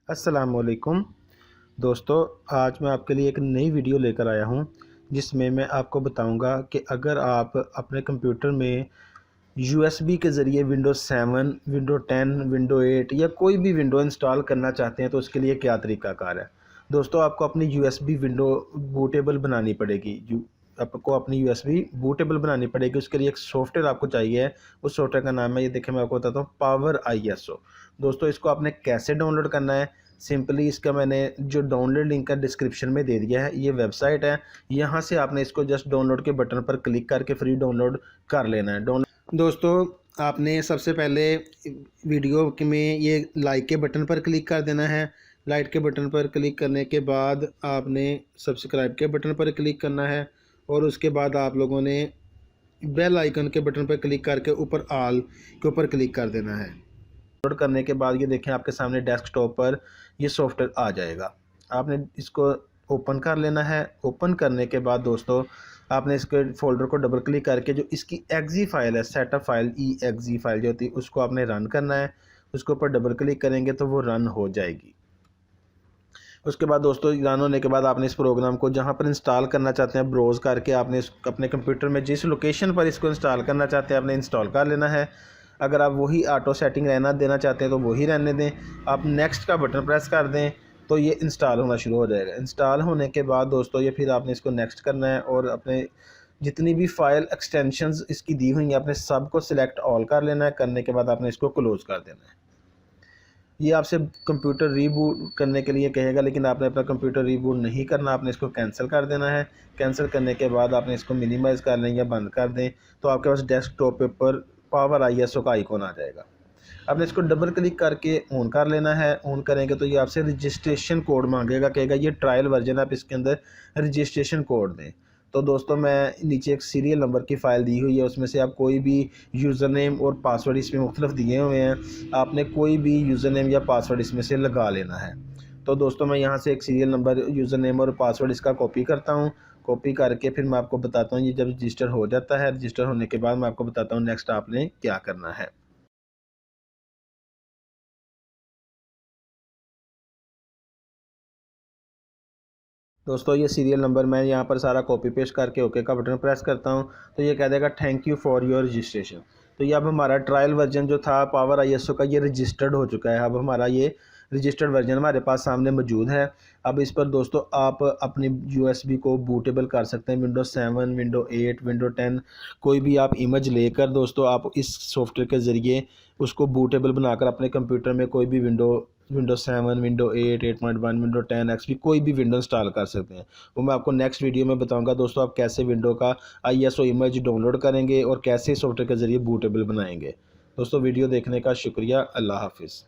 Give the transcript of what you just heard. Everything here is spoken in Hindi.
अस्सलामुअलैकुम दोस्तों, आज मैं आपके लिए एक नई वीडियो लेकर आया हूं जिसमें मैं आपको बताऊंगा कि अगर आप अपने कंप्यूटर में यूएसबी के ज़रिए विंडोज़ 7, विंडो 10, विंडो 8 या कोई भी विंडो इंस्टॉल करना चाहते हैं तो उसके लिए क्या तरीक़ाकार है। दोस्तों, आपको अपनी यूएसबी विंडो बूटेबल बनानी पड़ेगी। आपको अपनी यूएसबी बूटेबल बनानी पड़ेगी। उसके लिए एक सॉफ्टवेयर आपको चाहिए। उस सॉफ्टवेयर का नाम है, ये देखिए मैं आपको बताता हूँ, पावर ISO। दोस्तों, इसको आपने कैसे डाउनलोड करना है? सिंपली इसका मैंने जो डाउनलोड लिंक है डिस्क्रिप्शन में दे दिया है। ये वेबसाइट है, यहाँ से आपने इसको जस्ट डाउनलोड के बटन पर क्लिक करके फ्री डाउनलोड कर लेना है। दोस्तों, आपने सबसे पहले वीडियो में ये लाइक के बटन पर क्लिक कर देना है। लाइक के बटन पर क्लिक करने के बाद आपने सब्सक्राइब के बटन पर क्लिक करना है और उसके बाद आप लोगों ने बेल आइकन के बटन पर क्लिक करके ऊपर ऑल के ऊपर क्लिक कर देना है। डाउनलोड करने के बाद ये देखें आपके सामने डेस्कटॉप पर ये सॉफ्टवेयर आ जाएगा। आपने इसको ओपन कर लेना है। ओपन करने के बाद दोस्तों, आपने इसके फोल्डर को डबल क्लिक करके जो इसकी एक्जी फाइल है, सेटअप फाइल EXE फाइल जो होती है, उसको आपने रन करना है। उसके ऊपर डबल क्लिक करेंगे तो वो रन हो जाएगी। उसके बाद दोस्तों, रन होने के बाद आपने इस प्रोग्राम को जहां पर इंस्टॉल करना चाहते हैं ब्राउज़ करके आपने अपने कंप्यूटर में जिस लोकेशन पर इसको इंस्टॉल करना चाहते हैं आपने इंस्टॉल कर लेना है। अगर आप वही ऑटो सेटिंग रहना देना चाहते हैं तो वही रहने दें। आप नेक्स्ट का बटन प्रेस कर दें तो ये इंस्टॉल होना शुरू हो जाएगा। इंस्टॉल होने के बाद दोस्तों, ये फिर आपने इसको नेक्स्ट करना है और अपने जितनी भी फाइल एक्सटेंशंस इसकी दी हुई हैं आपने सबको सिलेक्ट ऑल कर लेना है। करने के बाद आपने इसको क्लोज़ कर देना है। ये आपसे कंप्यूटर रीबूट करने के लिए कहेगा, लेकिन आपने अपना कंप्यूटर रीबूट नहीं करना। आपने इसको कैंसिल कर देना है। कैंसिल करने के बाद आपने इसको मिनिमाइज़ कर लें या बंद कर दें तो आपके पास डेस्कटॉप पर पावर ISO का आइकॉन आ जाएगा। आपने इसको डबल क्लिक करके ऑन कर लेना है। ऑन करेंगे तो ये आपसे रजिस्ट्रेशन कोड मांगेगा, कहेगा ये ट्रायल वर्जन, आप इसके अंदर रजिस्ट्रेशन कोड दें। तो दोस्तों, मैं नीचे एक सीरियल नंबर की फ़ाइल दी हुई है, उसमें से आप कोई भी यूज़र नेम और पासवर्ड इसमें मुख्तलिफ दिए हुए हैं। आपने कोई भी यूज़र नेम या पासवर्ड इसमें से लगा लेना है। तो दोस्तों, मैं यहाँ से एक सीरियल नंबर, यूज़र नेम और पासवर्ड इसका कॉपी करता हूँ। कॉपी करके फिर मैं आपको बताता हूँ ये जब रजिस्टर हो जाता है। रजिस्टर होने के बाद मैं आपको बताता हूँ नेक्स्ट आपने क्या करना है। दोस्तों, ये सीरियल नंबर मैं यहाँ पर सारा कॉपी पेस्ट करके ओके का बटन प्रेस करता हूँ तो ये कह देगा thank you for your registration. तो ये अब हमारा ट्रायल वर्जन जो था पावर ISO का, ये रजिस्टर्ड हो चुका है। अब हमारा ये रजिस्टर्ड वर्जन हमारे पास सामने मौजूद है। अब इस पर दोस्तों आप अपनी USB को बूटेबल कर सकते हैं। विंडो 7, विंडो 8, विंडो 10 कोई भी आप इमेज लेकर दोस्तों आप इस सॉफ्टवेयर के ज़रिए उसको बूटेबल बनाकर अपने कंप्यूटर में कोई भी विंडो 7, विंडो 8, 8.1, विंडो 10 XP कोई भी विंडो इंस्टॉल कर सकते हैं। वो मैं आपको नेक्स्ट वीडियो में बताऊंगा दोस्तों, आप कैसे विंडो का ISO इमेज डाउनलोड करेंगे और कैसे सॉफ्टवेयर के ज़रिए बूटेबल बनाएंगे। दोस्तों, वीडियो देखने का शुक्रिया। अल्लाह हाफिज़।